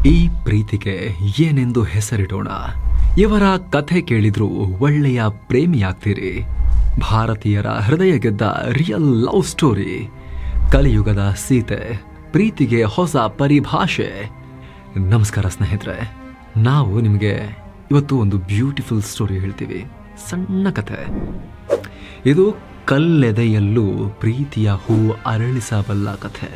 ಈ ಪ್ರೀತಿಗೆ ಏನೆಂದು ಹೆಸರಿಡೋಣ? ಇವರ ಕಥೆ ಕೇಳಿದ್ರೂ ಒಳ್ಳೆಯ ಪ್ರೇಮಿಯಾಗ್ತೀರಿ. ಭಾರತೀಯರ ಹೃದಯ ಗೆದ್ದ ರಿಯಲ್ ಲವ್ ಸ್ಟೋರಿ, ಕಲಿಯುಗದ ಸೀತೆ, ಪ್ರೀತಿಗೆ ಹೊಸ ಪರಿಭಾಷೆ. ನಮಸ್ಕಾರ ಸ್ನೇಹಿತರೆ, ನಾವು ನಿಮಗೆ ಇವತ್ತು ಒಂದು ಬ್ಯೂಟಿಫುಲ್ ಸ್ಟೋರಿ ಹೇಳ್ತೀವಿ. ಸಣ್ಣ ಕಥೆ ಇದು. ಕಲ್ಲೆದೆಯಲ್ಲೂ ಪ್ರೀತಿಯ ಹೂ ಅರಳಿಸಬಲ್ಲ ಕಥೆ.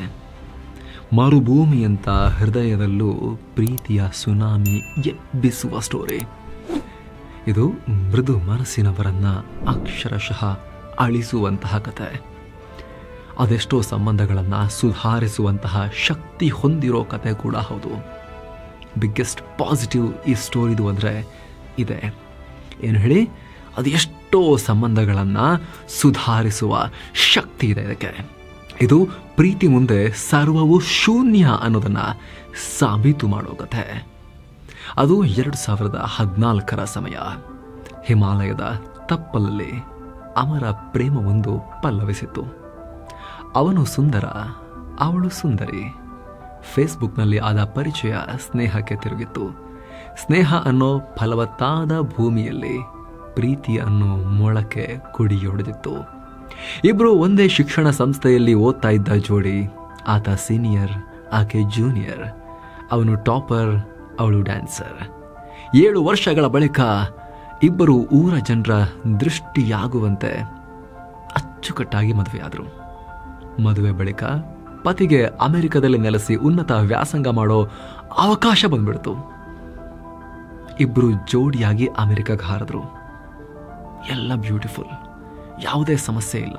ಮರುಭೂಮಿಯಂತ ಹೃದಯದಲ್ಲೂ ಪ್ರೀತಿಯ ಸುನಾಮಿ ಎಬ್ಬಿಸುವ ಸ್ಟೋರಿ ಇದು. ಮೃದು ಮನಸ್ಸಿನವರನ್ನ ಅಕ್ಷರಶಃ ಅಳಿಸುವಂತಹ ಕಥೆ. ಅದೆಷ್ಟೋ ಸಂಬಂಧಗಳನ್ನು ಸುಧಾರಿಸುವಂತಹ ಶಕ್ತಿ ಹೊಂದಿರೋ ಕಥೆ ಕೂಡ ಹೌದು. ಬಿಗ್ಗೆಸ್ಟ್ ಪಾಸಿಟಿವ್ ಈ ಸ್ಟೋರಿದು ಅಂದರೆ ಇದೆ. ಏನು ಹೇಳಿ? ಅದು ಎಷ್ಟೋ ಸಂಬಂಧಗಳನ್ನು ಸುಧಾರಿಸುವ ಶಕ್ತಿ ಇದೆ ಇದಕ್ಕೆ. ಇದು ಪ್ರೀತಿ ಮುಂದೆ ಸರ್ವವು ಶೂನ್ಯ ಅನ್ನೋದನ್ನು ಸಾಬೀತು ಮಾಡೋ ಕಥೆ. ಅದು 2014 ಸಮಯ. ಹಿಮಾಲಯದ ತಪ್ಪಲಲ್ಲಿ ಅಮರ ಪ್ರೇಮವೊಂದು ಪಲ್ಲವಿಸಿತ್ತು. ಅವನು ಸುಂದರ, ಅವಳು ಸುಂದರಿ. ಫೇಸ್ಬುಕ್ನಲ್ಲಿ ಆದ ಪರಿಚಯ ಸ್ನೇಹಕ್ಕೆ ತಿರುಗಿತ್ತು. ಸ್ನೇಹ ಅನ್ನೋ ಫಲವತ್ತಾದ ಭೂಮಿಯಲ್ಲಿ ಪ್ರೀತಿ ಅನ್ನೋ ಮೊಳಕೆ ಕುಡಿಯೊಡೆದಿತ್ತು. ಇಬ್ರು ಒಂದೇ ಶಿಕ್ಷಣ ಸಂಸ್ಥೆಯಲ್ಲಿ ಓದ್ತಾ ಇದ್ದ ಜೋಡಿ. ಆತ ಸೀನಿಯರ್, ಆಕೆ ಜೂನಿಯರ್. ಅವನು ಟಾಪರ್, ಅವಳು ಡ್ಯಾನ್ಸರ್. 7 ವರ್ಷಗಳ ಬಳಿಕ ಇಬ್ಬರು ಊರ ಜನರ ದೃಷ್ಟಿಯಾಗುವಂತೆ ಅಚ್ಚುಕಟ್ಟಾಗಿ ಮದುವೆಯಾದರು. ಮದುವೆ ಬಳಿಕ ಪತಿಗೆ ಅಮೆರಿಕದಲ್ಲಿ ನೆಲೆಸಿ ಉನ್ನತ ವ್ಯಾಸಂಗ ಮಾಡೋ ಅವಕಾಶ ಬಂದ್ಬಿಡ್ತು. ಇಬ್ರು ಜೋಡಿಯಾಗಿ ಅಮೆರಿಕಕ್ಕೆ ಹಾರಿದ್ರು. ಎಲ್ಲ ಬ್ಯೂಟಿಫುಲ್, ಯಾವುದೇ ಸಮಸ್ಯೆ ಇಲ್ಲ.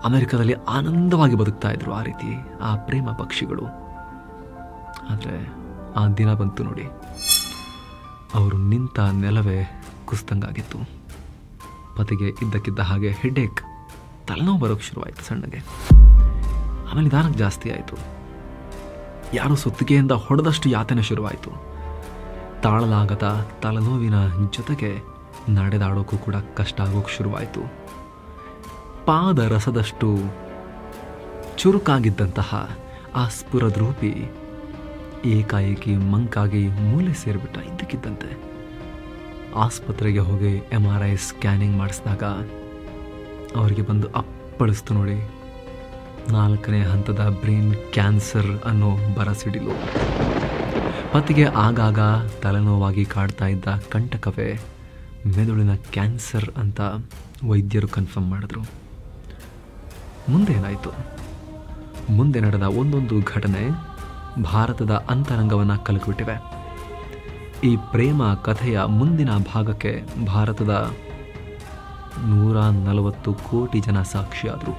ಅಮೆರಿಕದಲ್ಲಿ ಆನಂದವಾಗಿ ಬದುಕ್ತಾ ಇದ್ರು ಆ ರೀತಿ ಆ ಪ್ರೇಮ ಪಕ್ಷಿಗಳು. ಆದರೆ ಆ ದಿನ ಬಂತು ನೋಡಿ, ಅವರು ನಿಂತ ನೆಲವೇ ಕುಸ್ತಂಗಾಗಿತ್ತು. ಪತಿಗೆ ಇದ್ದಕ್ಕಿದ್ದ ಹಾಗೆ ಹೆಡ್ಏಕ್, ತಲೆನೋವು ಬರೋಕ್ಕೆ ಶುರುವಾಯಿತು ಸಣ್ಣಗೆ. ಆಮೇಲೆ ನಿಧಾನಕ್ಕೆ ಜಾಸ್ತಿ ಆಯಿತು. ಯಾರೋ ಸುತ್ತಿಗೆಯಿಂದ ಹೊಡೆದಷ್ಟು ಯಾತನೆ ಶುರುವಾಯಿತು. ತಾಳಲಾಗದ ತಲೆನೋವಿನ ಜೊತೆಗೆ ನಡೆದಾಡೋಕ್ಕೂ ಕೂಡ ಕಷ್ಟ ಆಗೋಕ್ಕೆ ಶುರುವಾಯಿತು. ಪಾದರಸದಷ್ಟು ಚುರುಕಾಗಿದ್ದಂತಹ ಆ ಸ್ಫುರದ್ರೂಪಿ ಏಕಾಏಕಿ ಮಂಕಾಗಿ ಮೂಲೆ ಸೇರಿಬಿಟ್ಟ ಇದ್ದಕ್ಕಿದ್ದಂತೆ. ಆಸ್ಪತ್ರೆಗೆ ಹೋಗಿ MRI ಸ್ಕ್ಯಾನಿಂಗ್ ಮಾಡಿಸಿದಾಗ ಅವರಿಗೆ ಬಂದು ಅಪ್ಪಳಿಸ್ತು ನೋಡಿ, 4ನೇ ಹಂತದ ಬ್ರೈನ್ ಕ್ಯಾನ್ಸರ್ ಅನ್ನೋ ಬರಸಿಡಿಲು. ಪತಿಗೆ ಆಗಾಗ ತಲೆನೋವಾಗಿ ಕಾಡ್ತಾ ಇದ್ದ ಕಂಟಕವೇ ಮೆದುಳಿನ ಕ್ಯಾನ್ಸರ್ ಅಂತ ವೈದ್ಯರು ಕನ್ಫರ್ಮ್ ಮಾಡಿದ್ರು. ಮುಂದೆ ಏನಾಯಿತು? ಮುಂದೆ ನಡೆದ ಒಂದೊಂದು ಘಟನೆ ಭಾರತದ ಅಂತರಂಗವನ್ನು ಕಲಕಿಬಿಟ್ಟಿವೆ. ಈ ಪ್ರೇಮ ಕಥೆಯ ಮುಂದಿನ ಭಾಗಕ್ಕೆ ಭಾರತದ 140 ಕೋಟಿ ಜನ ಸಾಕ್ಷಿಯಾದರು.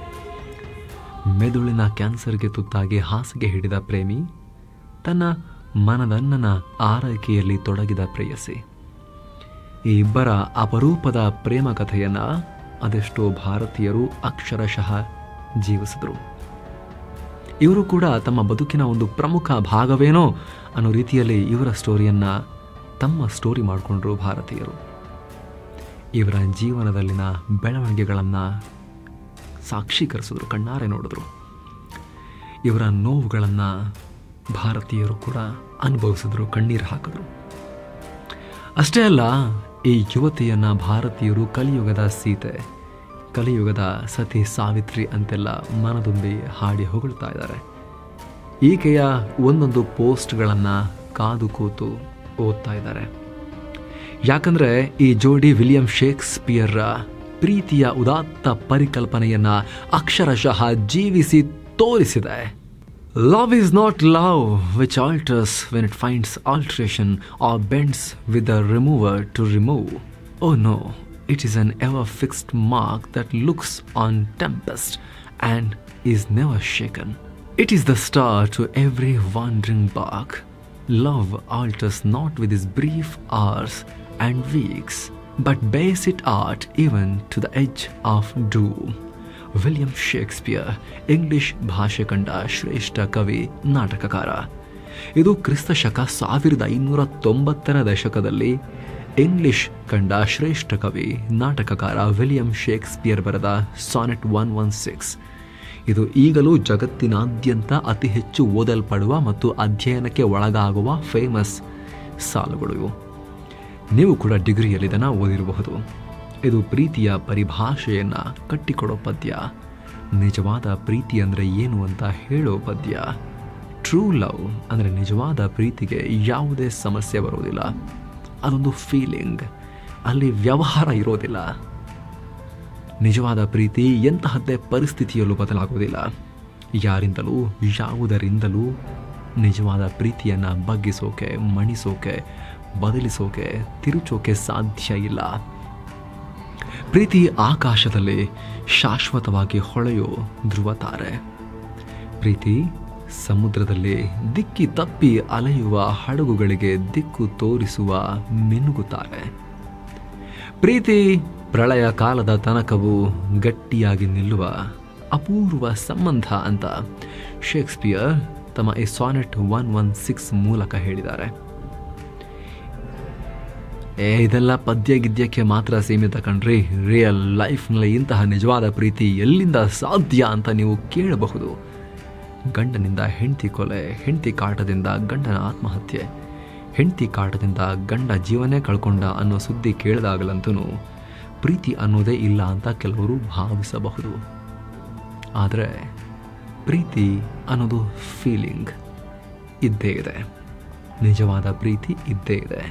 ಮೆದುಳಿನ ಕ್ಯಾನ್ಸರ್ಗೆ ತುತ್ತಾಗಿ ಹಾಸಿಗೆ ಹಿಡಿದ ಪ್ರೇಮಿ, ತನ್ನ ಮನದಣ್ಣನ ಆರೈಕೆಯಲ್ಲಿ ತೊಡಗಿದ ಪ್ರೇಯಸಿ. ಈ ಇಬ್ಬರ ಅಪರೂಪದ ಪ್ರೇಮ ಕಥೆಯನ್ನು ಅದೆಷ್ಟೋ ಭಾರತೀಯರು ಅಕ್ಷರಶಃ ಜೀವಿಸಿದರು. ಇವರು ಕೂಡ ತಮ್ಮ ಬದುಕಿನ ಒಂದು ಪ್ರಮುಖ ಭಾಗವೇನೋ ಅನ್ನೋ ರೀತಿಯಲ್ಲಿ ಇವರ ಸ್ಟೋರಿಯನ್ನು ತಮ್ಮ ಸ್ಟೋರಿ ಮಾಡಿಕೊಂಡ್ರು ಭಾರತೀಯರು. ಇವರ ಜೀವನದಲ್ಲಿನ ಬೆಳವಣಿಗೆಗಳನ್ನು ಸಾಕ್ಷೀಕರಿಸಿದ್ರು, ಕಣ್ಣಾರೆ ನೋಡಿದ್ರು. ಇವರ ನೋವುಗಳನ್ನು ಭಾರತೀಯರು ಕೂಡ ಅನುಭವಿಸಿದ್ರು, ಕಣ್ಣೀರು ಹಾಕಿದ್ರು. ಅಷ್ಟೇ ಅಲ್ಲ, ಈ ಯುವತಿಯನ್ನು ಭಾರತೀಯರು ಕಲಿಯುಗದ ಸೀತೆ, ಕಲಿಯುಗದ ಸತಿ ಸಾವಿತ್ರಿ ಅಂತೆಲ್ಲ ಮನದುಂಬಿ ಹಾಡಿ ಹೊಗಳ್ತಾ ಇದ್ದಾರೆ. ಈಕೆಯ ಒಂದೊಂದು ಪೋಸ್ಟ್ಗಳನ್ನು ಕಾದು ಕೂತು ಓದ್ತಾ ಇದ್ದಾರೆ. ಯಾಕಂದರೆ ಈ ಜೋಡಿ ವಿಲಿಯಂ ಶೇಕ್ಸ್ಪಿಯರ್ ಪ್ರೀತಿಯ ಉದಾತ್ತ ಪರಿಕಲ್ಪನೆಯನ್ನು ಅಕ್ಷರಶಃ ಜೀವಿಸಿ ತೋರಿಸಿದೆ. Love is not love which alters when it finds alteration or bends with the remover to remove. Oh no, it is an ever-fixed mark that looks on tempest and is never shaken. It is the star to every wandering bark. Love alters not with its brief hours and weeks, but bears it out even to the edge of doom. William Shakespeare English ಭಾಷೆ ಕಂಡ ಶ್ರೇಷ್ಠ ಕವಿ, ನಾಟಕಕಾರ. ಇದು ಕ್ರಿಸ್ತಶಕ 1590 ದಶಕದಲ್ಲಿ English ಕಂಡ ಶ್ರೇಷ್ಠ ಕವಿ, ನಾಟಕಕಾರ ವಿಲಿಯಂ ಶೇಕ್ಸ್ಪಿಯರ್ ಬರೆದ ಸಾನೆಟ್ 116. ಇದು ಈಗಲೂ ಜಗತ್ತಿನಾದ್ಯಂತ ಅತಿ ಹೆಚ್ಚು ಓದಲ್ಪಡುವ ಮತ್ತು ಅಧ್ಯಯನಕ್ಕೆ ಒಳಗಾಗುವ ಫೇಮಸ್ ಸಾಲುಗಳು ಇವು. ನೀವು ಕೂಡ ಡಿಗ್ರಿಯಲ್ಲಿ ಇದನ್ನು ಓದಿರಬಹುದು. ಇದು ಪ್ರೀತಿಯ ಪರಿಭಾಷೆಯನ್ನು ಕಟ್ಟಿಕೊಡೋ ಪದ್ಯ, ನಿಜವಾದ ಪ್ರೀತಿ ಅಂದರೆ ಏನು ಅಂತ ಹೇಳೋ ಪದ್ಯ. ಟ್ರೂ ಲವ್ ಅಂದರೆ ನಿಜವಾದ ಪ್ರೀತಿಗೆ ಯಾವುದೇ ಸಮಸ್ಯೆ ಬರೋದಿಲ್ಲ. ಅದೊಂದು ಫೀಲಿಂಗ್, ಅಲ್ಲಿ ವ್ಯವಹಾರ ಇರೋದಿಲ್ಲ. ನಿಜವಾದ ಪ್ರೀತಿ ಎಂತಹದ್ದೇ ಪರಿಸ್ಥಿತಿಯಲ್ಲೂ ಬದಲಾಗೋದಿಲ್ಲ. ಯಾರಿಂದಲೂ ಯಾವುದರಿಂದಲೂ ನಿಜವಾದ ಪ್ರೀತಿಯನ್ನು ಬಗ್ಗಿಸೋಕೆ, ಮಣಿಸೋಕೆ, ಬದಲಿಸೋಕೆ, ತಿರುಚೋಕೆ ಸಾಧ್ಯ ಇಲ್ಲ. ಪ್ರೀತಿ ಆಕಾಶದಲ್ಲಿ ಶಾಶ್ವತವಾಗಿ ಹೊಳೆಯೋ ಧ್ರುವ ತಾರೆ. ಪ್ರೀತಿ ಸಮುದ್ರದಲ್ಲಿ ದಿಕ್ಕಿ ತಪ್ಪಿ ಅಲೆಯುವ ಹಡಗುಗಳಿಗೆ ದಿಕ್ಕು ತೋರಿಸುವ ಮಿನುಗುತ್ತಾರೆ. ಪ್ರೀತಿ ಪ್ರಳಯ ಕಾಲದ ತನಕವೂ ಗಟ್ಟಿಯಾಗಿ ನಿಲ್ಲುವ ಅಪೂರ್ವ ಸಂಬಂಧ ಅಂತ ಶೇಕ್ಸ್ಪಿಯರ್ ತಮ್ಮ ಈ ಸಾನೆಟ್ 116 ಮೂಲಕ ಹೇಳಿದ್ದಾರೆ. ಇದೆಲ್ಲ ಪದ್ಯ ಗಿದ್ಯಕ್ಕೆ ಮಾತ್ರ ಸೀಮಿತ ಕಣ್ರಿ. ರಿಯಲ್ ಲೈಫ್ನಲ್ಲಿ ಇಂತಹ ನಿಜವಾದ ಪ್ರೀತಿ ಎಲ್ಲಿಂದ ಸಾಧ್ಯ ಅಂತ ನೀವು ಕೇಳಬಹುದು. ಗಂಡನಿಂದ ಹೆಂಡತಿ ಕೊಲೆ, ಹೆಂಡತಿ ಕಾಟದಿಂದ ಗಂಡನ ಆತ್ಮಹತ್ಯೆ, ಹೆಂಡತಿ ಕಾಟದಿಂದ ಗಂಡ ಜೀವನೇ ಕಳ್ಕೊಂಡ ಅನ್ನೋ ಸುದ್ದಿ ಕೇಳಿದಾಗಲಂತೂ ಪ್ರೀತಿ ಅನ್ನೋದೇ ಇಲ್ಲ ಅಂತ ಕೆಲವರು ಭಾವಿಸಬಹುದು. ಆದರೆ ಪ್ರೀತಿ ಅನ್ನೋದು ಫೀಲಿಂಗ್ ಇದ್ದೇ ಇದೆ. ನಿಜವಾದ ಪ್ರೀತಿ ಇದ್ದೇ ಇದೆ.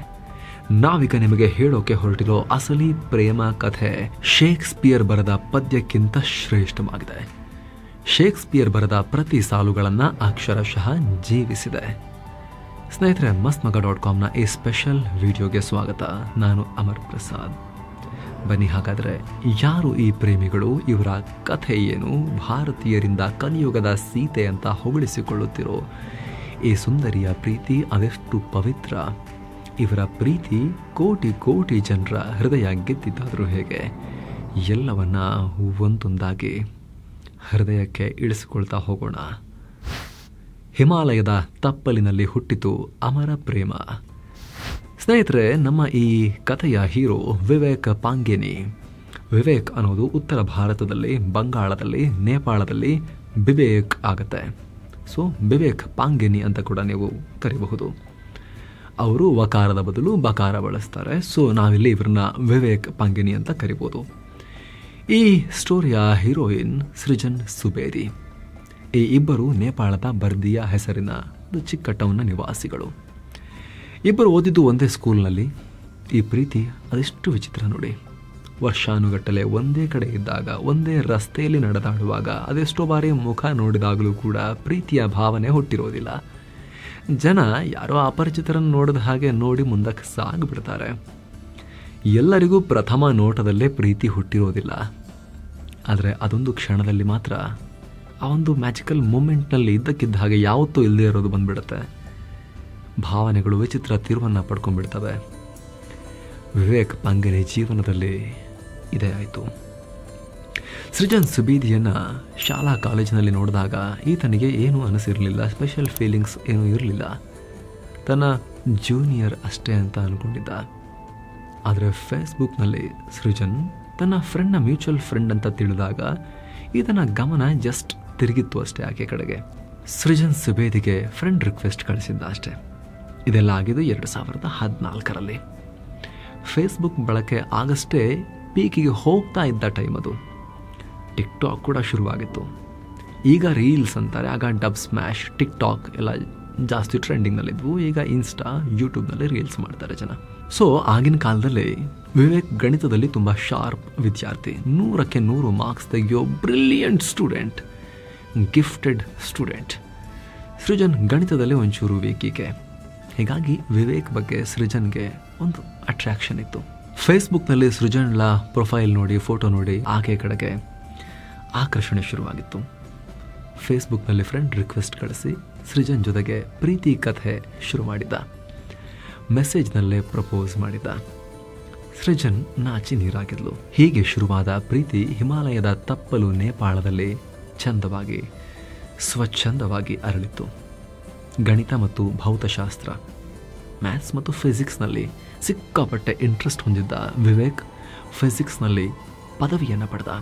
ನಾವೀಗ ನಿಮಗೆ ಹೇಳೋಕೆ ಹೊರಟಿರೋ ಅಸಲಿ ಪ್ರೇಮ ಕಥೆ ಶೇಕ್ಸ್ಪಿಯರ್ ಬರೆದ ಪದ್ಯಕ್ಕಿಂತ ಶ್ರೇಷ್ಠವಾಗಿದೆ. ಶೇಕ್ಸ್ಪಿಯರ್ ಬರೆದ ಪ್ರತಿ ಸಾಲುಗಳನ್ನು ಅಕ್ಷರಶಃ ಜೀವಿಸಿದೆ. ಸ್ನೇಹಿತರೆ, mastmaga.comನ ಈ ಸ್ಪೆಷಲ್ ವಿಡಿಯೋಗೆ ಸ್ವಾಗತ. ನಾನು ಅಮರ್ ಪ್ರಸಾದ್. ಬನ್ನಿ ಹಾಗಾದರೆ, ಯಾರು ಈ ಪ್ರೇಮಿಗಳು? ಇವರ ಕಥೆ ಏನು? ಭಾರತೀಯರಿಂದ ಕಲಿಯುಗದ ಸೀತೆ ಅಂತ ಹೊಗಳಿಸಿಕೊಳ್ಳುತ್ತಿರೋ ಈ ಸುಂದರಿಯ ಪ್ರೀತಿ ಅದೆಷ್ಟು ಪವಿತ್ರ? ಇವರ ಪ್ರೀತಿ ಕೋಟಿ ಕೋಟಿ ಜನರ ಹೃದಯ ಗೆದ್ದಿದ್ದಾದರೂ ಹೇಗೆ? ಎಲ್ಲವನ್ನ ಒಂದೊಂದಾಗಿ ಹೃದಯಕ್ಕೆ ಇಳಿಸಿಕೊಳ್ತಾ ಹೋಗೋಣ. ಹಿಮಾಲಯದ ತಪ್ಪಲಿನಲ್ಲಿ ಹುಟ್ಟಿತು ಅಮರ ಪ್ರೇಮ. ಸ್ನೇಹಿತರೆ, ನಮ್ಮ ಈ ಕಥೆಯ ಹೀರೋ ವಿವೇಕ್ ಪಾಂಗೇನಿ. ವಿವೇಕ್ ಅನ್ನೋದು ಉತ್ತರ ಭಾರತದಲ್ಲಿ, ಬಂಗಾಳದಲ್ಲಿ, ನೇಪಾಳದಲ್ಲಿ ಬಿಬೇಕ್ ಆಗುತ್ತೆ. ಸೊ ವಿವೇಕ್ ಪಾಂಗೇನಿ ಅಂತ ಕೂಡ ನೀವು ಕರಿಬಹುದು. ಅವರು ವಕಾರದ ಬದಲು ಬಕಾರ ಬಳಸ್ತಾರೆ. ಸೊ ನಾವಿಲ್ಲಿ ಇವ್ರನ್ನ ವಿವೇಕ್ ಪಾಂಗೇನಿ ಅಂತ ಕರಿಬೋದು. ಈ ಸ್ಟೋರಿಯ ಹೀರೋಯಿನ್ ಸೃಜನ್ ಸುಬೇದಿ. ಈ ಇಬ್ಬರು ನೇಪಾಳದ ಬರ್ದಿಯ ಹೆಸರಿನ ಚಿಕ್ಕ ಟೌನ್ನ ನಿವಾಸಿಗಳು. ಇಬ್ಬರು ಓದಿದ್ದು ಒಂದೇ ಸ್ಕೂಲ್ನಲ್ಲಿ. ಈ ಪ್ರೀತಿ ಅದೆಷ್ಟು ವಿಚಿತ್ರ ನೋಡಿ. ವರ್ಷಾನುಗಟ್ಟಲೆ ಒಂದೇ ಕಡೆ ಇದ್ದಾಗ, ಒಂದೇ ರಸ್ತೆಯಲ್ಲಿ ನಡೆದಾಡುವಾಗ, ಅದೆಷ್ಟೋ ಬಾರಿ ಮುಖ ನೋಡಿದಾಗಲೂ ಕೂಡ ಪ್ರೀತಿಯ ಭಾವನೆ ಹುಟ್ಟಿರೋದಿಲ್ಲ. ಜನ ಯಾರೋ ಅಪರಿಚಿತರನ್ನು ನೋಡಿದ ಹಾಗೆ ನೋಡಿ ಮುಂದಕ್ಕೆ ಸಾಗಿಬಿಡ್ತಾರೆ. ಎಲ್ಲರಿಗೂ ಪ್ರಥಮ ನೋಟದಲ್ಲೇ ಪ್ರೀತಿ ಹುಟ್ಟಿರೋದಿಲ್ಲ. ಆದರೆ ಅದೊಂದು ಕ್ಷಣದಲ್ಲಿ ಮಾತ್ರ, ಆ ಒಂದು ಮ್ಯಾಜಿಕಲ್ ಮೂಮೆಂಟ್ನಲ್ಲಿ ಇದ್ದಕ್ಕಿದ್ದ ಹಾಗೆ ಯಾವತ್ತೂ ಇಲ್ಲದೆ ಇರೋದು ಬಂದ್ಬಿಡುತ್ತೆ. ಭಾವನೆಗಳು ವಿಚಿತ್ರ ತಿರುವನ್ನು ಪಡ್ಕೊಂಡ್ಬಿಡ್ತವೆ. ವಿವೇಕ್ ಪಾಂಗೇನಿ ಜೀವನದಲ್ಲಿ ಇದೇ ಆಯಿತು. ಸೃಜನ್ ಸುಬೇದಿಯನ್ನು ಶಾಲಾ ಕಾಲೇಜಿನಲ್ಲಿ ನೋಡಿದಾಗ ಈತನಿಗೆ ಏನೂ ಅನಿಸಿರಲಿಲ್ಲ. ಸ್ಪೆಷಲ್ ಫೀಲಿಂಗ್ಸ್ ಏನೂ ಇರಲಿಲ್ಲ. ತನ್ನ ಜೂನಿಯರ್ ಅಷ್ಟೇ ಅಂತ ಅಂದ್ಕೊಂಡಿದ್ದ. ಆದರೆ ಫೇಸ್ಬುಕ್ನಲ್ಲಿ ಸೃಜನ್ ತನ್ನ ಫ್ರೆಂಡ್ನ ಮ್ಯೂಚುವಲ್ ಫ್ರೆಂಡ್ ಅಂತ ತಿಳಿದಾಗ ಈತನ ಗಮನ ಜಸ್ಟ್ ತಿರುಗಿತ್ತು ಅಷ್ಟೇ ಆಕೆ ಕಡೆಗೆ. ಸೃಜನ್ ಸುಬೇದಿಗೆ ಫ್ರೆಂಡ್ ರಿಕ್ವೆಸ್ಟ್ ಕಳಿಸಿದ್ದ ಅಷ್ಟೇ. ಇದೆಲ್ಲ ಆಗಿದ್ದು 2014ರಲ್ಲಿ. ಫೇಸ್ಬುಕ್ ಬಳಕೆ ಆಗಷ್ಟೇ ಪೀಕಿಗೆ ಹೋಗ್ತಾ ಇದ್ದ ಟೈಮ್ ಅದು. ಟಿಕ್ಟಾಕ್ ಕೂಡ ಶುರುವಾಗಿತ್ತು. ಈಗ ರೀಲ್ಸ್ ಅಂತಾರೆ, ಆಗ ಡಬ್ ಸ್ಮ್ಯಾಶ್, ಟಿಕ್ಟಾಕ್ ಎಲ್ಲ ಜಾಸ್ತಿ ಟ್ರೆಂಡಿಂಗ್ನಲ್ಲಿದ್ವು. ಈಗ ಇನ್ಸ್ಟಾ, ಯೂಟ್ಯೂಬ್ನಲ್ಲಿ ರೀಲ್ಸ್ ಮಾಡ್ತಾರೆ ಜನ. ಸೊ ಆಗಿನ ಕಾಲದಲ್ಲಿ ವಿವೇಕ್ ಗಣಿತದಲ್ಲಿ ತುಂಬ ಶಾರ್ಪ್ ವಿದ್ಯಾರ್ಥಿ. 100ಕ್ಕೆ 100 ಮಾರ್ಕ್ಸ್ ತೆಗೆಯೋ brilliant student, gifted student. Srujan ಗಣಿತದಲ್ಲಿ ಒಂಚೂರು ವೀಕಿಗೆ. ಹೀಗಾಗಿ ವಿವೇಕ್ ಬಗ್ಗೆ ಸೃಜನ್ಗೆ ಒಂದು ಅಟ್ರಾಕ್ಷನ್ ಇತ್ತು. ಫೇಸ್ಬುಕ್ನಲ್ಲಿ ಸೃಜನ್ಲ ಪ್ರೊಫೈಲ್ ನೋಡಿ, ಫೋಟೋ ನೋಡಿ ಆಕೆ ಕಡೆಗೆ ಆಕರ್ಷಣೆ ಶುರುವಾಗಿತ್ತು. ಫೇಸ್ಬುಕ್ನಲ್ಲಿ ಫ್ರೆಂಡ್ ರಿಕ್ವೆಸ್ಟ್ ಕಳಿಸಿ ಸೃಜನ್ ಜೊತೆಗೆ ಪ್ರೀತಿ ಕಥೆ ಶುರು ಮಾಡಿದ್ದ. ಮೆಸೇಜ್ನಲ್ಲೇ ಪ್ರಪೋಸ್ ಮಾಡಿದ್ದ. ಸೃಜನ್ ನಾಚಿ ನೀರಾಗಿದ್ಲು. ಹೀಗೆ ಶುರುವಾದ ಪ್ರೀತಿ ಹಿಮಾಲಯದ ತಪ್ಪಲು ನೇಪಾಳದಲ್ಲಿ ಚಂದವಾಗಿ, ಸ್ವಚ್ಛಂದವಾಗಿ ಅರಳಿತ್ತು. ಗಣಿತ ಮತ್ತು ಭೌತಶಾಸ್ತ್ರ, ಮ್ಯಾಥ್ಸ್ ಮತ್ತು ಫಿಸಿಕ್ಸ್ನಲ್ಲಿ ಸಿಕ್ಕಾಪಟ್ಟೆ ಇಂಟ್ರೆಸ್ಟ್ ಹೊಂದಿದ್ದ ವಿವೇಕ್ ಫಿಸಿಕ್ಸ್ನಲ್ಲಿ ಪದವಿಯನ್ನು ಪಡೆದ.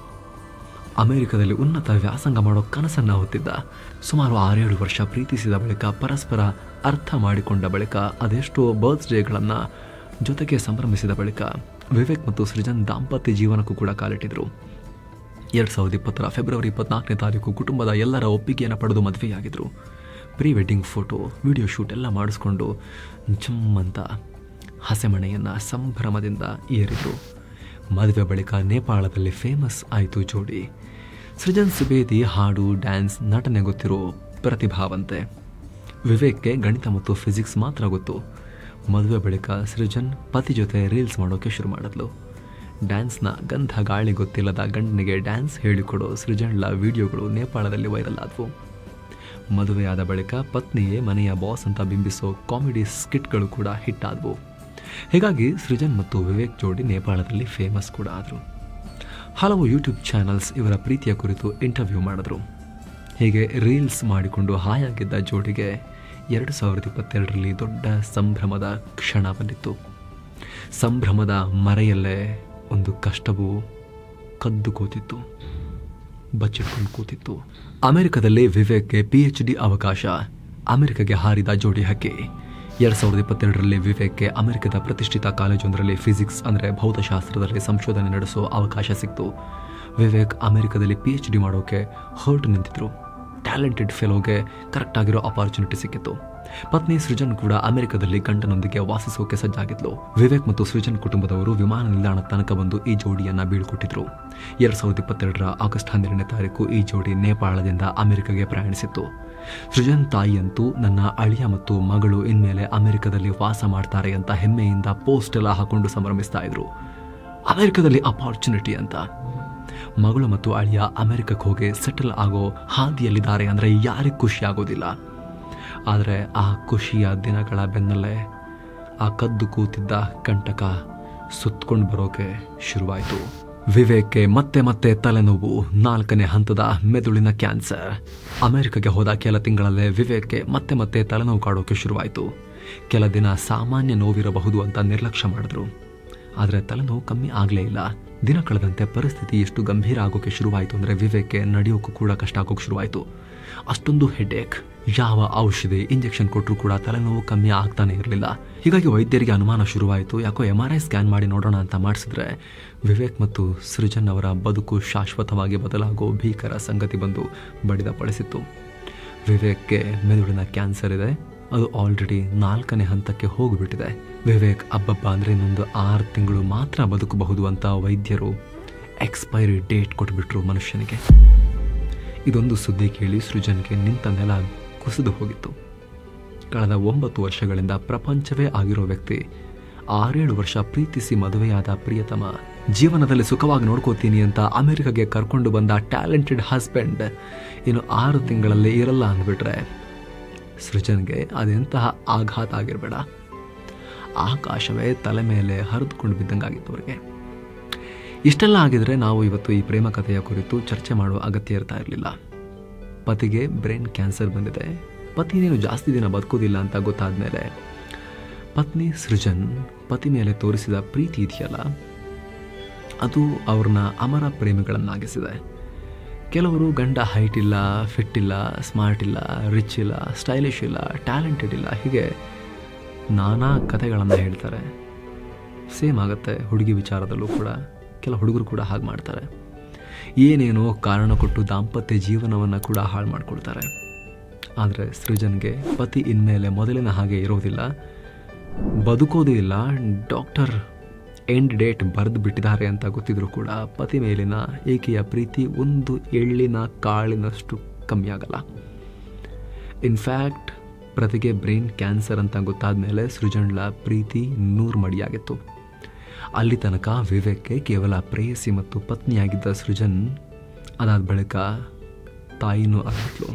ಅಮೆರಿಕದಲ್ಲಿ ಉನ್ನತ ವ್ಯಾಸಂಗ ಮಾಡೋ ಕನಸನ್ನು ಹೊತ್ತಿದ್ದ. ಸುಮಾರು 6-7 ವರ್ಷ ಪ್ರೀತಿಸಿದ ಬಳಿಕ, ಪರಸ್ಪರ ಅರ್ಥ ಮಾಡಿಕೊಂಡ ಬಳಿಕ, ಅದೆಷ್ಟೋ ಬರ್ತ್ಡೇಗಳನ್ನು ಜೊತೆಗೆ ಸಂಭ್ರಮಿಸಿದ ಬಳಿಕ ವಿವೇಕ್ ಮತ್ತು ಸೃಜನ್ ದಾಂಪತ್ಯ ಜೀವನಕ್ಕೂ ಕೂಡ ಕಾಲಿಟ್ಟಿದ್ರು. 2020 ಫೆಬ್ರವರಿ 24ನೇ ತಾರೀಕು ಕುಟುಂಬದ ಎಲ್ಲರ ಒಪ್ಪಿಗೆಯನ್ನು ಪಡೆದು ಮದುವೆಯಾಗಿದ್ದರು. Pre wedding photo, video shoot ಎಲ್ಲ ಮಾಡಿಸ್ಕೊಂಡು ಜಮ್ಮಂತ ಹಸೆಮಣೆಯನ್ನು ಸಂಭ್ರಮದಿಂದ ಏರಿದ್ರು. ಮದುವೆ ಬಳಿಕ ನೇಪಾಳದಲ್ಲಿ ಫೇಮಸ್ ಆಯಿತು ಜೋಡಿ. ಸೃಜನ್ ಸುಬೇದಿ ಹಾಡು, ಡ್ಯಾನ್ಸ್, ನಟನೆ ಗೊತ್ತಿರೋ ಪ್ರತಿಭಾವಂತೆ. ವಿವೇಕ್ಗೆ ಗಣಿತ ಮತ್ತು ಫಿಸಿಕ್ಸ್ ಮಾತ್ರ ಗೊತ್ತು. ಮದುವೆ ಬಳಿಕ ಸೃಜನ್ ಪತಿ ಜೊತೆ ರೀಲ್ಸ್ ಮಾಡೋಕ್ಕೆ ಶುರು ಮಾಡಿದ್ಲು. ಡ್ಯಾನ್ಸ್ನ ಗಂಧ ಗಾಳಿ ಗೊತ್ತಿಲ್ಲದ ಗಂಡನಿಗೆ ಡ್ಯಾನ್ಸ್ ಹೇಳಿಕೊಡೋ ಸೃಜನ್ಳ ವಿಡಿಯೋಗಳು ನೇಪಾಳದಲ್ಲಿ ವೈರಲ್ ಆದವು. ಮದುವೆಯಾದ ಬಳಿಕ ಪತ್ನಿಯೇ ಮನೆಯ ಬಾಸ್ ಅಂತ ಬಿಂಬಿಸೋ ಕಾಮಿಡಿ ಸ್ಕಿಟ್ಗಳು ಕೂಡ ಹಿಟ್ ಆದವು. ಹೀಗಾಗಿ ಸೃಜನ್ ಮತ್ತು ವಿವೇಕ್ ಜೋಡಿ ನೇಪಾಳದಲ್ಲಿ ಫೇಮಸ್ ಕೂಡ ಆದರು. ಹಲವು ಯೂಟ್ಯೂಬ್ ಚಾನಲ್ಸ್ ಇವರ ಪ್ರೀತಿಯ ಕುರಿತು ಇಂಟರ್ವ್ಯೂ ಮಾಡಿದ್ರು. ಹೀಗೆ ರೀಲ್ಸ್ ಮಾಡಿಕೊಂಡು ಹಾಯಾಗಿದ್ದ ಜೋಡಿಗೆ 2022ರಲ್ಲಿ ದೊಡ್ಡ ಸಂಭ್ರಮದ ಕ್ಷಣ ಬಂದಿತ್ತು. ಸಂಭ್ರಮದ ಮರೆಯಲ್ಲೇ ಒಂದು ಕಷ್ಟವು ಕದ್ದು ಕೂತಿತ್ತು, ಬಚ್ಚಿಟ್ಕೊಂಡು ಕೂತಿತ್ತು. ಅಮೆರಿಕದಲ್ಲಿ ವಿವೇಕ್ಗೆ PhD ಅವಕಾಶ. ಅಮೆರಿಕಗೆ ಹಾರಿದ ಜೋಡಿ ಹಕ್ಕಿ. 2022ರಲ್ಲಿ ವಿವೇಕ್ಗೆ ಅಮೆರಿಕದ ಪ್ರತಿಷ್ಠಿತ ಕಾಲೇಜೊಂದರಲ್ಲಿ ಫಿಸಿಕ್ಸ್ ಅಂದರೆ ಭೌತಶಾಸ್ತ್ರದಲ್ಲಿ ಸಂಶೋಧನೆ ನಡೆಸೋ ಅವಕಾಶ ಸಿಕ್ತು. ವಿವೇಕ್ ಅಮೆರಿಕದಲ್ಲಿ PhD ಮಾಡೋಕೆ ಹೊರಟು ನಿಂತಿದ್ರು. ಟ್ಯಾಲೆಂಟೆಡ್ ಫೆಲೋಗೆ ಕರೆಕ್ಟಾಗಿರೋ ಅಪಾರ್ಚುನಿಟಿ ಸಿಕ್ಕಿತ್ತು. ಪತ್ನಿ ಸೃಜನ್ ಕೂಡ ಅಮೆರಿಕದಲ್ಲಿ ಗಂಡನೊಂದಿಗೆ ವಾಸಿಸೋಕೆ ಸಜ್ಜಾಗಿದ್ಲು. ವಿವೇಕ್ ಮತ್ತು ಸೃಜನ್ ಕುಟುಂಬದವರು ವಿಮಾನ ನಿಲ್ದಾಣ ತನಕ ಬಂದು ಈ ಜೋಡಿಯನ್ನು ಬೀಳ್ಕೊಟ್ಟಿದ್ರು. 2022ರ ಆಗಸ್ಟ್ 12ನೇ ತಾರೀಕು ಈ ಜೋಡಿ ನೇಪಾಳದಿಂದ ಅಮೆರಿಕಗೆ ಪ್ರಯಾಣಿಸಿತ್ತು. ಸೃಜನ್ ತಾಯಿಯಂತೂ ನನ್ನ ಅಳಿಯ ಮತ್ತು ಮಗಳು ಇನ್ಮೇಲೆ ಅಮೆರಿಕದಲ್ಲಿ ವಾಸ ಮಾಡ್ತಾರೆ ಅಂತ ಹೆಮ್ಮೆಯಿಂದ ಪೋಸ್ಟ್ ಎಲ್ಲ ಹಾಕೊಂಡು ಸಂಭ್ರಮಿಸ್ತಾ ಇದ್ರು. ಅಮೆರಿಕದಲ್ಲಿ ಅಪಾರ್ಚುನಿಟಿ ಅಂತ. ಮಗಳು ಮತ್ತು ಅಳಿಯ ಅಮೆರಿಕಕ್ಕೆ ಹೋಗಿ ಸೆಟಲ್ ಆಗೋ ಹಾದಿಯಲ್ಲಿದ್ದಾರೆ ಅಂದರೆ ಯಾರಿಗೆ ಖುಷಿ ಆಗೋದಿಲ್ಲ. ಆದರೆ ಆ ಖುಷಿಯ ದಿನಗಳ ಬೆನ್ನಲ್ಲೇ ಆ ಕದ್ದು ಕೂತಿದ್ದ ಕಂಟಕ ಸುತ್ತಕೊಂಡು ಬರೋಕೆ ಶುರುವಾಯಿತು. ವಿವೇಕ್ಗೆ ಮತ್ತೆ ಮತ್ತೆ ತಲೆನೋವು, 4ನೇ ಹಂತದ ಮೆದುಳಿನ ಕ್ಯಾನ್ಸರ್. ಅಮೆರಿಕಗೆ ಹೋದ ಕೆಲ ತಿಂಗಳಲ್ಲೇ ವಿವೇಕ್ಗೆ ಮತ್ತೆ ಮತ್ತೆ ತಲೆನೋವು ಕಾಡೋಕೆ ಶುರುವಾಯಿತು. ಕೆಲ ದಿನ ಸಾಮಾನ್ಯ ನೋವಿರಬಹುದು ಅಂತ ನಿರ್ಲಕ್ಷ್ಯ ಮಾಡಿದ್ರು. ಆದರೆ ತಲೆನೋವು ಕಮ್ಮಿ ಆಗಲೇ ಇಲ್ಲ. ದಿನ ಕಳೆದಂತೆ ಪರಿಸ್ಥಿತಿ ಎಷ್ಟು ಗಂಭೀರ ಆಗೋಕೆ ಶುರುವಾಯಿತು ಅಂದರೆ ವಿವೇಕ್ಗೆ ನಡೆಯೋಕ್ಕೂ ಕೂಡ ಕಷ್ಟ ಆಗೋಕೆ ಶುರುವಾಯಿತು. ಅಷ್ಟೊಂದು ಹೆಡ್ಏಕ್. ಯಾವ ಔಷಧಿ, ಇಂಜೆಕ್ಷನ್ ಕೊಟ್ಟರು ಕೂಡ ತಲೆನೋವು ಕಮ್ಮಿ ಆಗ್ತಾನೆ ಇರಲಿಲ್ಲ. ಹೀಗಾಗಿ ವೈದ್ಯರಿಗೆ ಅನುಮಾನ ಶುರುವಾಯಿತು. ಯಾಕೋ MRI ಸ್ಕ್ಯಾನ್ ಮಾಡಿ ನೋಡೋಣ ಅಂತ ಮಾಡಿಸಿದ್ರೆ ವಿವೇಕ್ ಮತ್ತು ಸೃಜನ್ ಅವರ ಬದುಕು ಶಾಶ್ವತವಾಗಿ ಬದಲಾಗೋ ಭೀಕರ ಸಂಗತಿ ಬಂದು ಬಡಿದ ಪಡಿಸಿತ್ತು. ವಿವೇಕ್ಗೆ ಮೆದುಳಿನ ಕ್ಯಾನ್ಸರ್ ಇದೆ. ಅದು ಆಲ್ರೆಡಿ 4ನೇ ಹಂತಕ್ಕೆ ಹೋಗಿಬಿಟ್ಟಿದೆ. ವಿವೇಕ್ ಅಬ್ಬಬ್ಬ ಅಂದರೆ ಇನ್ನೊಂದು 6 ತಿಂಗಳು ಮಾತ್ರ ಬದುಕಬಹುದು ಅಂತ ವೈದ್ಯರು ಎಕ್ಸ್ಪೈರಿ ಡೇಟ್ ಕೊಟ್ಬಿಟ್ರು ಮನುಷ್ಯನಿಗೆ. ಇದೊಂದು ಸುದ್ದಿ ಕೇಳಿ ಸೃಜನ್ಗೆ ನಿಂತ ನೆಲ ಕುಸಿದು ಹೋಗಿತ್ತು. ಕಳೆದ 9 ವರ್ಷಗಳಿಂದ ಪ್ರಪಂಚವೇ ಆಗಿರೋ ವ್ಯಕ್ತಿ, 6-7 ವರ್ಷ ಪ್ರೀತಿಸಿ ಮದುವೆಯಾದ ಪ್ರಿಯತಮ, ಜೀವನದಲ್ಲಿ ಸುಖವಾಗಿ ನೋಡ್ಕೋತೀನಿ ಅಂತ ಅಮೆರಿಕಗೆ ಕರ್ಕೊಂಡು ಬಂದ ಟ್ಯಾಲೆಂಟೆಡ್ ಹಸ್ಬೆಂಡ್ ಇನ್ನು 6 ತಿಂಗಳಲ್ಲಿ ಇರಲ್ಲ ಅಂದ್ಬಿಟ್ರೆ ಸೃಜನ್ಗೆ ಅದೆಂತಹ ಆಘಾತ ಆಗಿರಬೇಡ. ಆಕಾಶವೇ ತಲೆ ಮೇಲೆ ಹರಿದುಕೊಂಡು ಬಿದ್ದಂಗಾಗಿತ್ತು ಅವರಿಗೆ. ಇಷ್ಟೆಲ್ಲ ಆಗಿದ್ರೆ ನಾವು ಇವತ್ತು ಈ ಪ್ರೇಮ ಕಥೆಯ ಕುರಿತು ಚರ್ಚೆ ಮಾಡುವ ಅಗತ್ಯ ಇರ್ತಾ ಇರಲಿಲ್ಲ. ಪತಿಗೆ ಬ್ರೈನ್ ಕ್ಯಾನ್ಸರ್ ಬಂದಿದೆ, ಪತಿನೇನು ಜಾಸ್ತಿ ದಿನ ಬದುಕೋದಿಲ್ಲ ಅಂತ ಗೊತ್ತಾದ ಮೇಲೆ ಪತ್ನಿ ಸೃಜನ್ ಪತಿ ಮೇಲೆ ತೋರಿಸಿದ ಪ್ರೀತಿ ಇದೆಯಲ್ಲ, ಅದು ಅವ್ರನ್ನ ಅಮರ ಪ್ರೇಮಿಗಳನ್ನಾಗಿಸಿದೆ. ಕೆಲವರು ಗಂಡ ಹೈಟ್ ಇಲ್ಲ, ಫಿಟ್ ಇಲ್ಲ, ಸ್ಮಾರ್ಟ್ ಇಲ್ಲ, ರಿಚ್ ಇಲ್ಲ, ಸ್ಟೈಲಿಶ್ ಇಲ್ಲ, ಟ್ಯಾಲೆಂಟೆಡ್ ಇಲ್ಲ, ಹೀಗೆ ನಾನಾ ಕಥೆಗಳನ್ನು ಹೇಳ್ತಾರೆ. ಸೇಮ್ ಆಗುತ್ತೆ ಹುಡುಗಿ ವಿಚಾರದಲ್ಲೂ ಕೂಡ. ಕೆಲ ಹುಡುಗರು ಕೂಡ ಹಾಗೆ ಮಾಡ್ತಾರೆ. ಏನೇನೋ ಕಾರಣ ಕೊಟ್ಟು ದಾಂಪತ್ಯ ಜೀವನವನ್ನು ಕೂಡ ಹಾಳು ಮಾಡಿಕೊಳ್ತಾರೆ. ಆದರೆ ಸೃಜನ್ಗೆ ಪತಿ ಇನ್ಮೇಲೆ ಮೊದಲಿನ ಹಾಗೆ ಇರೋದಿಲ್ಲ, ಬದುಕೋದು ಇಲ್ಲ. ಡಾಕ್ಟರ್ ಎಂಡ್ ಡೇಟ್ ಬರೆದು ಬಿಟ್ಟಿದ್ದಾರೆ ಅಂತ ಗೊತ್ತಿದ್ರು ಕೂಡ ಪತಿ ಮೇಲಿನ ಏಕೆಯ ಪ್ರೀತಿ ಒಂದು ಎಳ್ಳಿನ ಕಾಳಿನಷ್ಟು ಕಮ್ಮಿ ಆಗಲ್ಲ. ಇನ್ಫ್ಯಾಕ್ಟ್ ಪ್ರತಿಗೆ ಬ್ರೈನ್ ಕ್ಯಾನ್ಸರ್ ಅಂತ ಗೊತ್ತಾದ ಮೇಲೆ ಸೃಜನ್ಳ ಪ್ರೀತಿ 100 ಮಡಿಯಾಗಿತ್ತು. ಅಲ್ಲಿ ತನಕ ವಿವೇಕ್ಗೆ ಕೇವಲ ಪ್ರೇಯಸಿ ಮತ್ತು ಪತ್ನಿಯಾಗಿದ್ದ ಸೃಜನ್ ಅದಾದ ಬಳಿಕ ತಾಯಿನೂ ಆಗಿದ್ಲು.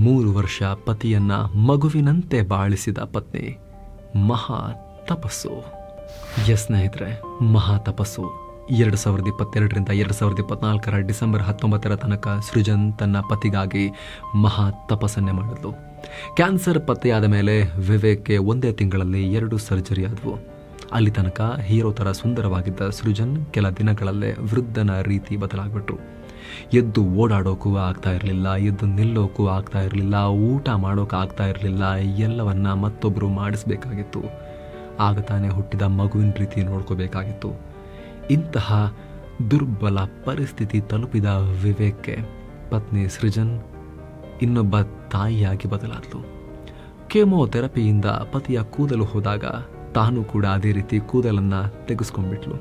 3 ವರ್ಷ ಪತಿಯನ್ನ ಮಗುವಿನಂತೆ ಬಾಳಿಸಿದ ಪತ್ನಿ. ಮಹಾ ತಪಸ್ಸು. ಸ್ನೇಹಿತರೆ, ಮಹಾ ತಪಸ್ಸು. 2022ರಿಂದ 2024 ಡಿಸೆಂಬರ್ 19 ತನಕ ಸೃಜನ್ ತನ್ನ ಪತಿಗಾಗಿ ಮಹಾ ತಪಸ್ಸನ್ನೇ ಮಾಡಿದ್ಲು. ಕ್ಯಾನ್ಸರ್ ಪತ್ತೆಯಾದ ಮೇಲೆ ವಿವೇಕ್ಗೆ 1 ತಿಂಗಳಲ್ಲಿ 2 ಸರ್ಜರಿ ಆದವು. ಅಲ್ಲಿ ತನಕ ಹೀರೋ ಥರ ಸುಂದರವಾಗಿದ್ದ ಸೃಜನ್ ಕೆಲ ದಿನಗಳಲ್ಲೇ ವೃದ್ಧನ ರೀತಿ ಬದಲಾಗ್ಬಿಟ್ರು. ಎದ್ದು ಓಡಾಡೋಕ್ಕೂ ಆಗ್ತಾ ಇರಲಿಲ್ಲ, ಎದ್ದು ನಿಲ್ಲೋಕ್ಕೂ ಆಗ್ತಾ ಇರಲಿಲ್ಲ, ಊಟ ಮಾಡೋಕೆ ಆಗ್ತಾ ಇರಲಿಲ್ಲ. ಎಲ್ಲವನ್ನ ಮತ್ತೊಬ್ಬರು ಮಾಡಿಸ್ಬೇಕಾಗಿತ್ತು. ಆಗ ತಾನೇ ಹುಟ್ಟಿದ ಮಗುವಿನ ರೀತಿ ನೋಡ್ಕೋಬೇಕಾಗಿತ್ತು. ಇಂತಹ ದುರ್ಬಲ ಪರಿಸ್ಥಿತಿ ತಲುಪಿದ ವಿವೇಕ್ಗೆ ಪತ್ನಿ ಸೃಜನ್ ಇನ್ನೊಬ್ಬ ತಾಯಿಯಾಗಿ ಬದಲಾದಳು. ಕೆಮೊಥೆರಪಿಯಿಂದ ಪತಿಯ ಕೂದಲು ಹೋದಾಗ ತಾನು ಕೂಡ ಅದೇ ರೀತಿ ಕೂದಲನ್ನು ತೆಗೆಸ್ಕೊಂಡ್ಬಿಟ್ಲು.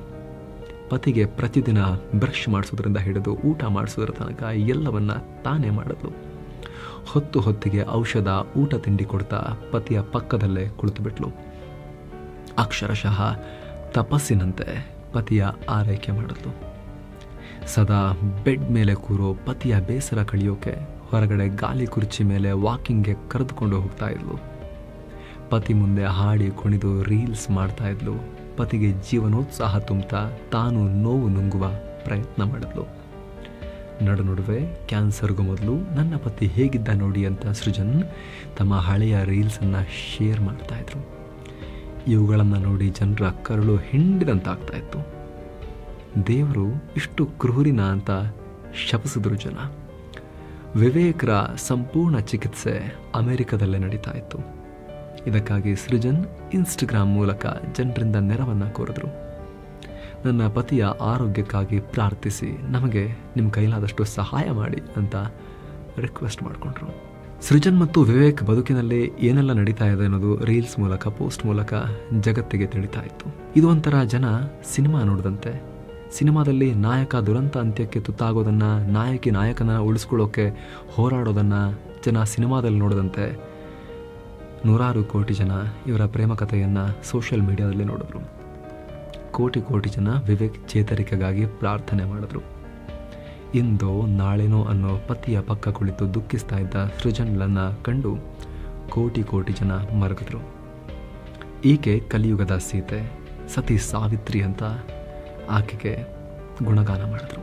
ಪತಿಗೆ ಪ್ರತಿದಿನ ಬ್ರಷ್ ಮಾಡಿಸೋದ್ರಿಂದ ಹಿಡಿದು ಊಟ ಮಾಡಿಸೋದ್ರ ತನಕ ಎಲ್ಲವನ್ನ ತಾನೇ ಮಾಡಿದ್ಲು. ಹೊತ್ತಿಗೆ ಔಷಧ, ಊಟ ತಿಂಡಿ ಕೊಡ್ತಾ ಪತಿಯ ಪಕ್ಕದಲ್ಲೇ ಕುಳಿತುಬಿಟ್ಲು. ಅಕ್ಷರಶಃ ತಪಸ್ಸಿನಂತೆ ಪತಿಯ ಆರೈಕೆ ಮಾಡಿದ್ಲು. ಸದಾ ಬೆಡ್ ಮೇಲೆ ಕೂರೋ ಪತಿಯ ಬೇಸರ ಕಳೆಯೋಕೆ ಹೊರಗಡೆ ಗಾಲಿ ಕುರ್ಚಿ ಮೇಲೆ ವಾಕಿಂಗ್ಗೆ ಕರೆದುಕೊಂಡು ಹೋಗ್ತಾ ಇದ್ಲು. ಪತಿ ಮುಂದೆ ಹಾಡಿ ಕುಣಿದು ರೀಲ್ಸ್ ಮಾಡ್ತಾ ಇದ್ಲು. ಪತಿಗೆ ಜೀವನೋತ್ಸಾಹ ತುಂಬುತ್ತಾ ತಾನು ನೋವು ನುಂಗುವ ಪ್ರಯತ್ನ ಮಾಡಿದ್ಲು. ನಡುವೆ ಕ್ಯಾನ್ಸರ್ಗೂ ಮೊದಲು ನನ್ನ ಪತಿ ಹೇಗಿದ್ದ ನೋಡಿ ಅಂತ ಸೃಜನ್ ತಮ್ಮ ಹಳೆಯ ರೀಲ್ಸನ್ನು ಶೇರ್ ಮಾಡ್ತಾ ಇದ್ರು. ಇವುಗಳನ್ನು ನೋಡಿ ಜನರ ಕರುಳು ಹಿಂಡಿದಂತಾಗ್ತಾ ಇತ್ತು. ದೇವರು ಇಷ್ಟು ಕ್ರೂರಿನ ಅಂತ ಶಪಿಸಿದ್ರು ಜನ. ವಿವೇಕ್ರ ಸಂಪೂರ್ಣ ಚಿಕಿತ್ಸೆ ಅಮೆರಿಕದಲ್ಲೇ ನಡೀತಾ ಇತ್ತು. ಇದಕ್ಕಾಗಿ ಸೃಜನ್ ಇನ್ಸ್ಟಾಗ್ರಾಮ್ ಮೂಲಕ ಜನರಿಂದ ನೆರವನ್ನು ಕೋರಿದ್ರು. ನನ್ನ ಪತಿಯ ಆರೋಗ್ಯಕ್ಕಾಗಿ ಪ್ರಾರ್ಥಿಸಿ, ನಮಗೆ ನಿಮ್ಮ ಕೈಲಾದಷ್ಟು ಸಹಾಯ ಮಾಡಿ ಅಂತ ರಿಕ್ವೆಸ್ಟ್ ಮಾಡಿಕೊಂಡ್ರು. ಸೃಜನ್ ಮತ್ತು ವಿವೇಕ್ ಬದುಕಿನಲ್ಲಿ ಏನೆಲ್ಲ ನಡೀತಾ ಇದೆ ಅನ್ನೋದು ರೀಲ್ಸ್ ಮೂಲಕ, ಪೋಸ್ಟ್ ಮೂಲಕ ಜಗತ್ತಿಗೆ ತಿಳಿತಾ ಇತ್ತು. ಇದು ಒಂಥರ ಜನ ಸಿನಿಮಾ ನೋಡಿದಂತೆ. ಸಿನಿಮಾದಲ್ಲಿ ನಾಯಕ ದುರಂತ ಅಂತ್ಯಕ್ಕೆ ತುತ್ತಾಗೋದನ್ನು, ನಾಯಕಿ ನಾಯಕನ ಉಳಿಸ್ಕೊಳ್ಳೋಕೆ ಹೋರಾಡೋದನ್ನು ಜನ ಸಿನಿಮಾದಲ್ಲಿ ನೋಡಿದಂತೆ ನೂರಾರು ಕೋಟಿ ಜನ ಇವರ ಪ್ರೇಮ ಕಥೆಯನ್ನು ಸೋಷಿಯಲ್ ಮೀಡಿಯಾದಲ್ಲಿ ನೋಡಿದ್ರು. ಕೋಟಿ ಜನ ವಿವೇಕ್ ಚೇತರಿಕೆಗಾಗಿ ಪ್ರಾರ್ಥನೆ ಮಾಡಿದ್ರು. ಇಂದೋ ನಾಳೆನೋ ಅನ್ನೋ ಪತಿಯ ಪಕ್ಕ ಕುಳಿತು ದುಃಖಿಸ್ತಾ ಇದ್ದ ಸೃಜನ್ಲನ್ನ ಕಂಡು ಕೋಟಿ ಜನ ಮರಗಿದ್ರು. ಈಕೆ ಕಲಿಯುಗದ ಸೀತೆ, ಸತಿ ಸಾವಿತ್ರಿ ಅಂತ ಆಕೆಗೆ ಗುಣಗಾನ ಮಾಡಿದ್ರು.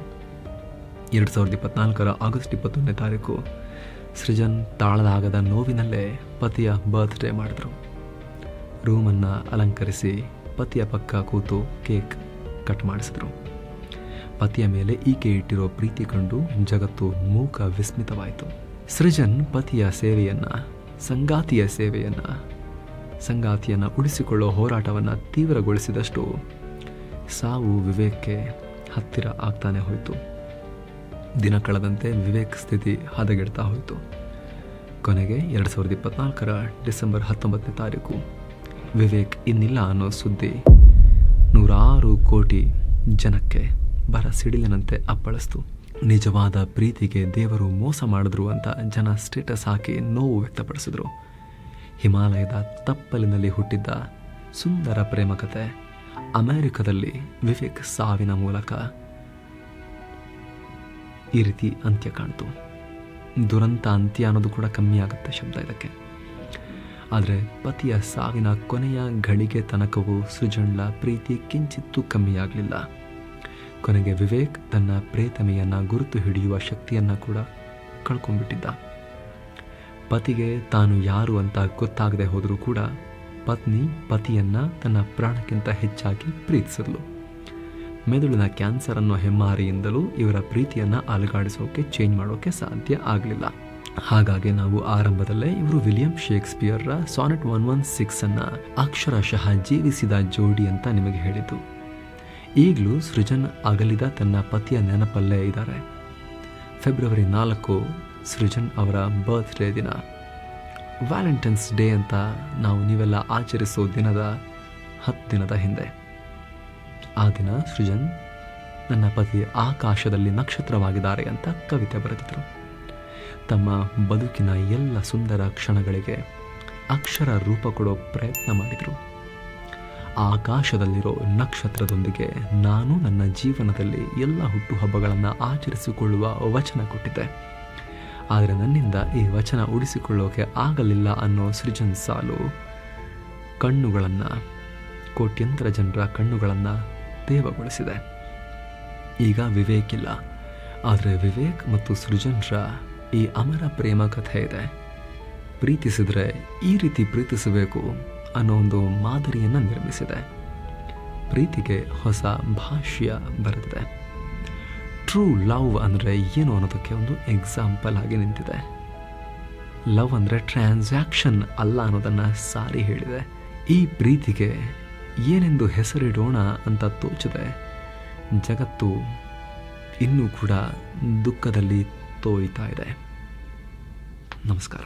2024 ಆಗಸ್ಟ್ 21ನೇ ತಾರೀಕು ಸೃಜನ್ ತಾಳಲಾಗದ ನೋವಿನಲ್ಲೇ ಪತಿಯ ಬರ್ತ್ಡೇ ಮಾಡಿದ್ರು. ರೂಮನ್ನು ಅಲಂಕರಿಸಿ ಪತಿಯ ಪಕ್ಕ ಕೂತು ಕೇಕ್ ಕಟ್ ಮಾಡಿಸಿದ್ರು. ಪತಿಯ ಮೇಲೆ ಈಕೆ ಇಟ್ಟಿರೋ ಪ್ರೀತಿ ಕಂಡು ಜಗತ್ತು ಮೂಕ ವಿಸ್ಮಿತವಾಯಿತು. ಸೃಜನ್ ಪತಿಯ ಸೇವೆಯನ್ನು, ಸಂಗಾತಿಯನ್ನು ಉಳಿಸಿಕೊಳ್ಳೋ ಹೋರಾಟವನ್ನು ತೀವ್ರಗೊಳಿಸಿದಷ್ಟು ಸಾವು ವಿವೇಕ್ಗೆ ಹತ್ತಿರ ಆಗ್ತಾನೆ ಹೋಯಿತು. ದಿನ ಕಳೆದಂತೆ ವಿವೇಕ್ ಸ್ಥಿತಿ ಹದಗೆಡ್ತಾ ಹೋಯಿತು. ಕೊನೆಗೆ 2024 ಡಿಸೆಂಬರ್ 19ನೇ ತಾರೀಕು ವಿವೇಕ್ ಇನ್ನಿಲ್ಲ ಅನ್ನೋ ಸುದ್ದಿ ನೂರಾರು ಕೋಟಿ ಜನಕ್ಕೆ ಬರ ಸಿಡಿಲಿನಂತೆ ಅಪ್ಪಳಿಸ್ತು. ನಿಜವಾದ ಪ್ರೀತಿಗೆ ದೇವರು ಮೋಸ ಮಾಡಿದ್ರು ಅಂತ ಜನ ಸ್ಟೇಟಸ್ ಹಾಕಿ ನೋವು ವ್ಯಕ್ತಪಡಿಸಿದ್ರು. ಹಿಮಾಲಯದ ತಪ್ಪಲಿನಲ್ಲಿ ಹುಟ್ಟಿದ್ದ ಸುಂದರ ಪ್ರೇಮ ಕಥೆ ಅಮೆರಿಕದಲ್ಲಿ ವಿವೇಕ್ ಸಾವಿನ ಮೂಲಕ ಈ ರೀತಿ ಅಂತ್ಯ ಕಾಣ್ತು. ದುರಂತ ಅಂತ್ಯ ಅನ್ನೋದು ಕೂಡ ಕಮ್ಮಿ ಆಗುತ್ತೆ ಶಬ್ದ ಇದಕ್ಕೆ. ಆದರೆ ಪತಿಯ ಸಾವಿನ ಕೊನೆಯ ಘಳಿಗೆ ತನಕವೂ ಸೃಜನ್ಳ ಪ್ರೀತಿ ಕಿಂಚಿತ್ತೂ ಕಮ್ಮಿಯಾಗಲಿಲ್ಲ. ಕೊನೆಗೆ ವಿವೇಕ್ ತನ್ನ ಪ್ರೇತಮೆಯನ್ನು ಗುರುತು ಹಿಡಿಯುವ ಶಕ್ತಿಯನ್ನು ಕೂಡ ಕಳ್ಕೊಂಡ್ಬಿಟ್ಟಿದ್ದ. ಪತಿಗೆ ತಾನು ಯಾರು ಅಂತ ಗೊತ್ತಾಗದೆ ಹೋದರೂ ಕೂಡ ಪತ್ನಿ ಪತಿಯನ್ನು ತನ್ನ ಪ್ರಾಣಕ್ಕಿಂತ ಹೆಚ್ಚಾಗಿ ಪ್ರೀತಿಸಿದ್ಲು. ಮೆದುಳಿನ ಕ್ಯಾನ್ಸರ್ ಅನ್ನೋ ಹೆಮ್ಮಾರಿಯಿಂದಲೂ ಇವರ ಪ್ರೀತಿಯನ್ನು ಅಲುಗಾಡಿಸೋಕೆ, ಚೇಂಜ್ ಮಾಡೋಕೆ ಸಾಧ್ಯ ಆಗಲಿಲ್ಲ. ಹಾಗಾಗಿ ನಾವು ಆರಂಭದಲ್ಲೇ ಇವರು ವಿಲಿಯಂ ಶೇಕ್ಸ್ಪಿಯರ್ರ ಸಾನೆಟ್ 116 ಅಕ್ಷರಶಃ ಜೀವಿಸಿದ ಜೋಡಿ ಅಂತ ನಿಮಗೆ ಹೇಳಿದ್ದು. ಈಗಲೂ ಸೃಜನ್ ಅಗಲಿದ ತನ್ನ ಪತಿಯ ನೆನಪಲ್ಲೇ ಇದ್ದಾರೆ. ಫೆಬ್ರವರಿ 4 ಸೃಜನ್ ಅವರ ಬರ್ತ್ಡೇ ದಿನ. ವ್ಯಾಲೆಂಟೈನ್ಸ್ ಡೇ ಅಂತ ನೀವೆಲ್ಲ ಆಚರಿಸೋ ದಿನದ 10 ದಿನದ ಹಿಂದೆ. ಆ ದಿನ ಸೃಜನ್ ನನ್ನ ಪತಿ ಆಕಾಶದಲ್ಲಿ ನಕ್ಷತ್ರವಾಗಿದ್ದಾರೆ ಅಂತ ಕವಿತೆ ಬರೆದಿದ್ರು. ತಮ್ಮ ಬದುಕಿನ ಎಲ್ಲ ಸುಂದರ ಕ್ಷಣಗಳಿಗೆ ಅಕ್ಷರ ರೂಪ ಕೊಡೋ ಪ್ರಯತ್ನ ಮಾಡಿದರು. ಆಕಾಶದಲ್ಲಿರೋ ನಕ್ಷತ್ರದೊಂದಿಗೆ ನಾನು ನನ್ನ ಜೀವನದಲ್ಲಿ ಎಲ್ಲ ಹುಟ್ಟುಹಬ್ಬಗಳನ್ನು ಆಚರಿಸಿಕೊಳ್ಳುವ ವಚನ ಕೊಟ್ಟಿದ್ದೆ. ಆದರೆ ನನ್ನಿಂದ ಈ ವಚನ ಉಳಿಸಿಕೊಳ್ಳೋಕೆ ಆಗಲಿಲ್ಲ ಅನ್ನೋ ಸೃಜನ್ ಸಾಲು ಕಣ್ಣುಗಳನ್ನು, ಕೋಟ್ಯಂತರ ಜನರ ಕಣ್ಣುಗಳನ್ನು ತೇವಗೊಳಿಸಿದೆ. ಈಗ ವಿವೇಕ್ ಇಲ್ಲ, ಆದರೆ ವಿವೇಕ್ ಮತ್ತು ಸೃಜನ್ರ ಈ ಅಮರ ಪ್ರೇಮ ಕಥೆ ಇದೆ. ಪ್ರೀತಿಸಿದರೆ ಈ ರೀತಿ ಪ್ರೀತಿಸಬೇಕು ಅನ್ನೋ ಒಂದು ಮಾದರಿಯನ್ನು ನಿರ್ಮಿಸಿದೆ. ಪ್ರೀತಿಗೆ ಹೊಸ ಭಾಷ್ಯ ಬರೆದಿದೆ. ಟ್ರೂ ಲವ್ ಅಂದರೆ ಏನು ಅನ್ನೋದಕ್ಕೆ ಒಂದು ಎಕ್ಸಾಂಪಲ್ ಆಗಿ ನಿಂತಿದೆ. ಲವ್ ಅಂದರೆ ಟ್ರಾನ್ಸಾಕ್ಷನ್ ಅಲ್ಲ ಅನ್ನೋದನ್ನು ಸಾರಿ ಹೇಳಿದೆ. ಈ ಪ್ರೀತಿಗೆ ಏನೆಂದು ಹೆಸರಿಡೋಣ ಅಂತ ತೋಚದೆ ಜಗತ್ತು ಇನ್ನೂ ಕೂಡ ದುಃಖದಲ್ಲಿ ತೋಯ್ತಾ ಇದೆ. ನಮಸ್ಕಾರ.